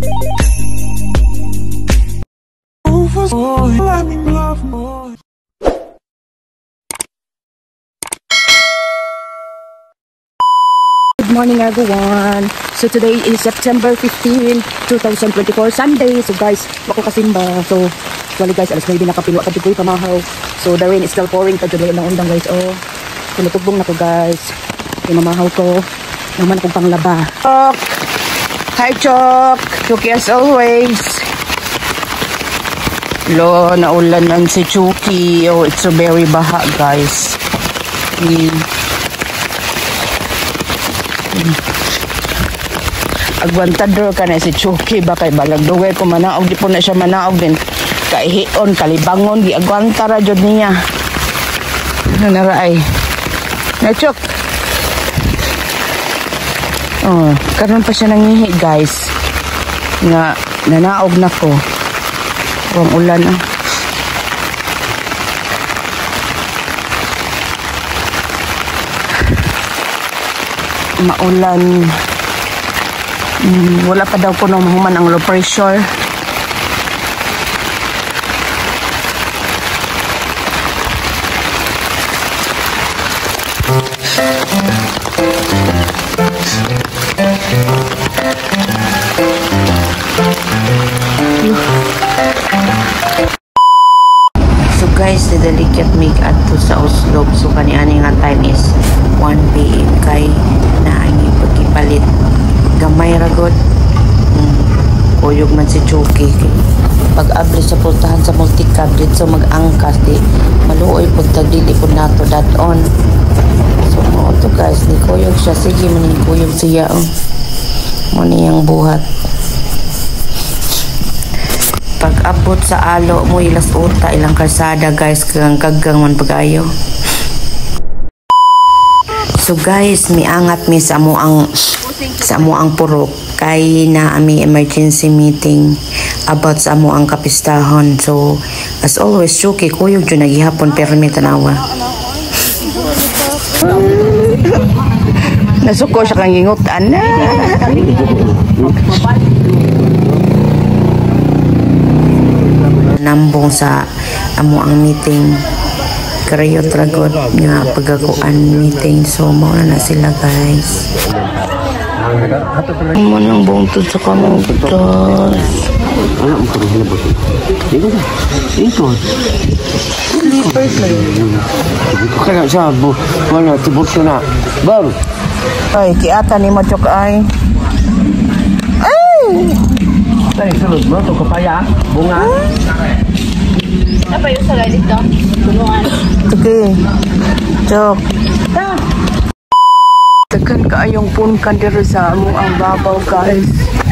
Good morning everyone. So today is September 15, 2024, Sunday. So guys, ako kasimba. So actually guys, alas 9 nakapilwa ka dito kamahaw. So the rain is still pouring pa dito ng undang guys. Oh, tinutubong na ko guys. Pinamahaw ko. Naman akong panglaba. Hi Chok. Chucky as always. Lo, naulanan si Chucky. Oh, it's so very baha guys. Agwantador ka na si Chucky ba kay balag dugay ko manaog di po na siya manaog din kay hion kalibangon di agwanta ra jud niya naraay na Chuk. Oh, karon pa siya nangihi guys nga nanaog na ko wang ulan maulan. Wala pa daw po nung mahuman ang low pressure. So guys, nidalikit mig adto sa Oslo. So kaniani nga time is 1 PM kay naangi pagkipalit gamay ragod. Uyog man si Chucky. Pag abri sa pultahan sa multicab dito mag-angkas di maluoy pud tagdili pud nato daton. So mo to guys ni kuyog siya sige man ni kuyog siya mo niyang buhat. Pag abot sa alo mo ilas uta ilang kalsada guys kang kaggang man pagayo. So guys, miangat mi sa mo ang purok kay na ami emergency meeting about sa mo ang kapistahon. So as always Chucky kuyog jud nagihapon permi tanawa. Nasuko siya kang ingutan na. Nambong sa amo ang meeting. Karayot ragod nga pagakuan meeting. So mao na sila guys. Man ang bungtod sa kamong putos. Anak mo kung hinabot. Ito na. Ito. Slippers lang. Kaya siya, wala, tibot ko na. Bang! Ay, kiata ni Machok ay. Ay! Tayo, sulod mo, ito kapaya. Bunga. Apa yung salay dito? Tulungan. Sige. Chok. Tekan kaayong punkan diri sa among ang babaw guys.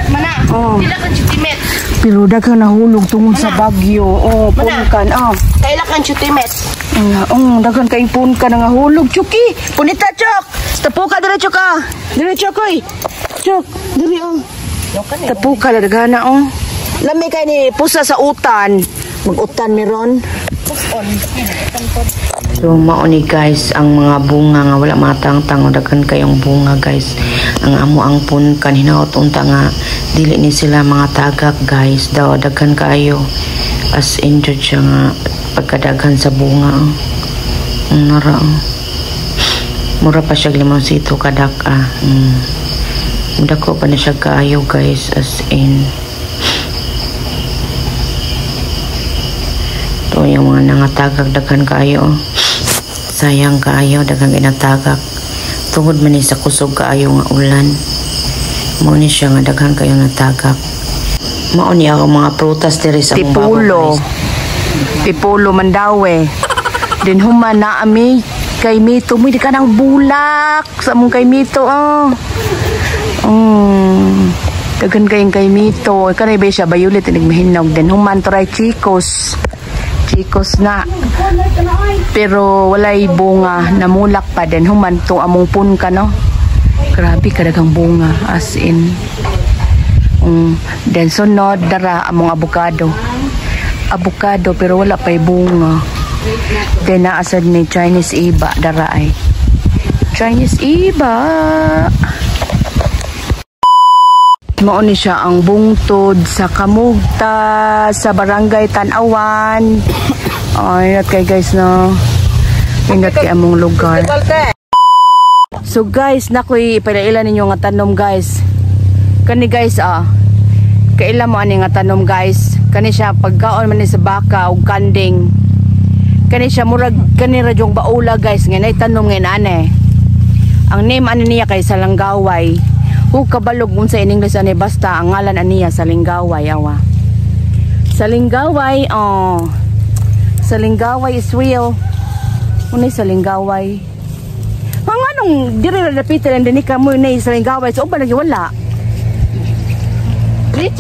Mana? Oh. Pila kan chutimet? Pero daghang nahulog tungod sa bagyo. Oh, punkan. Oh. Kaila kan chutimet? Daghan kay punkan nga hulog. Chucky, punita Chok. Tapo ka diri Chok ah. Diri Chok oy. Chok, diri Tapo ka daghan na Lami kay ni pusa sa utan. Mag-utan meron. So mao ni guys ang mga bunga nga wala matangtang daghan kayong bunga guys. Ang amo ang punkan hinaot unta nga dili ni sila mga tagak guys daw daghan kayo as injured siya nga pagkadaghan sa bunga. Nara mura pa siya limonsito kadak dako pa na siya kaayo guys as in. To yung mga nangatagak daghan kayo. Sayang kaayo daghang ginatagak tungod man ni sa kusog kaayo nga ulan. Mao ni siya nga daghan kayo natagak. Mao ni ako mga prutas diri sa Pipulo. Pipulo Mandawe. Din human na ami kay Mito mo di ka nang bulak sa mong kay Mito daghan kayong kay Mito kanay ba siya bayulit inig mahinog din human try Chicos na pero walay bunga namulak pa din human to among punka no grabe kadagang bunga as in then sunod dara among avocado pero wala pa'y bunga then naasad ni Chinese iba dara ay Chinese iba Mao ni siya ang bungtod sa Kamugta sa Barangay Tanawan. Ay, kay guys no. Ingat kay among lugar. So guys, nakoy ipailan ninyo nga tanom guys. Kani guys kaila mo ani nga tanom guys. Kani siya pagkaon man ni sa baka ug kanding. Kani siya murag kani ra jong baula guys nga nay tanom nga inane. Ang name ani niya kay Salanggaway. Ug kabalog unsa in English ani basta ang ngalan aniya Salinggaway awa. Salinggaway Salinggaway is real. Unay Salinggaway? Ang anong dire ra dapitan din ni kamo nay Salinggaway so ba lagi wala.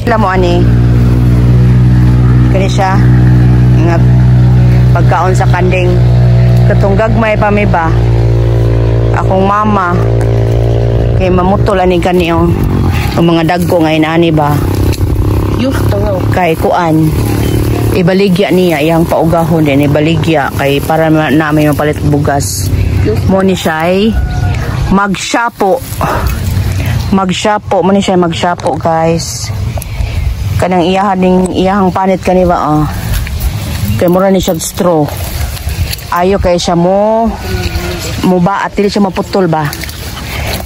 Alam mo ani. Kani siya nga pagkaon sa kanding katong gagmay pa may ba. Akong mama kay mamutol ani kani ang mga dagko nga inani ba kay kuan ibaligya niya iyang paugahon din ibaligya kay para na may mapalit bugas mo ni siya ay magshapo mo ni siya magshapo guys kanang iyahang panit kani ba kay mura ni siya straw ayo kay siya mo ba at dili siya maputol ba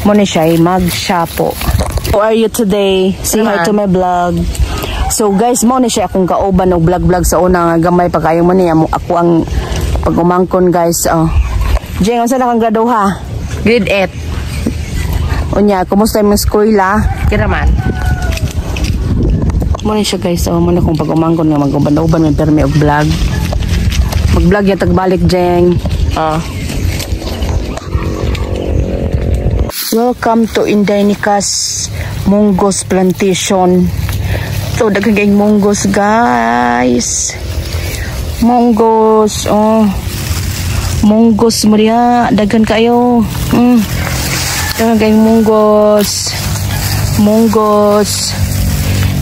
mo ni siya magshapo. How are you today? Say hi to my vlog. So guys, mo ni siya akong kauban og vlog sa una nga gamay pa kayo mo niya ako ang pag-umangkon guys. Jeng, unsa na kang graduha? Grade 8. Unya, kumusta imong eskwela? Kiraman. Mo ni siya guys, mo na kong pag-umangkon nga mag-uban-uban may permi og vlog. Mag-vlog ya tagbalik Jeng. Welcome to Inday Nicas Munggos Plantation. So daghang munggos guys. Munggos. Munggos mo riya, daghan kayo. Daghang munggos. Munggos.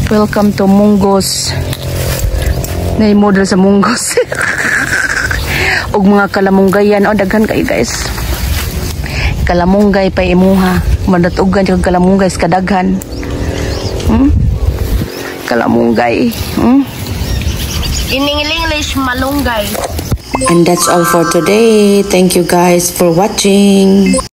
Welcome to Munggos. Nay model sa munggos. Og mga kalamunggayan daghan kayo guys. Kalamunggay pa imuha madatugan yung kalamunggay sa kadaghan kalamunggay In English, malunggay. and that's all for today. Thank you guys for watching.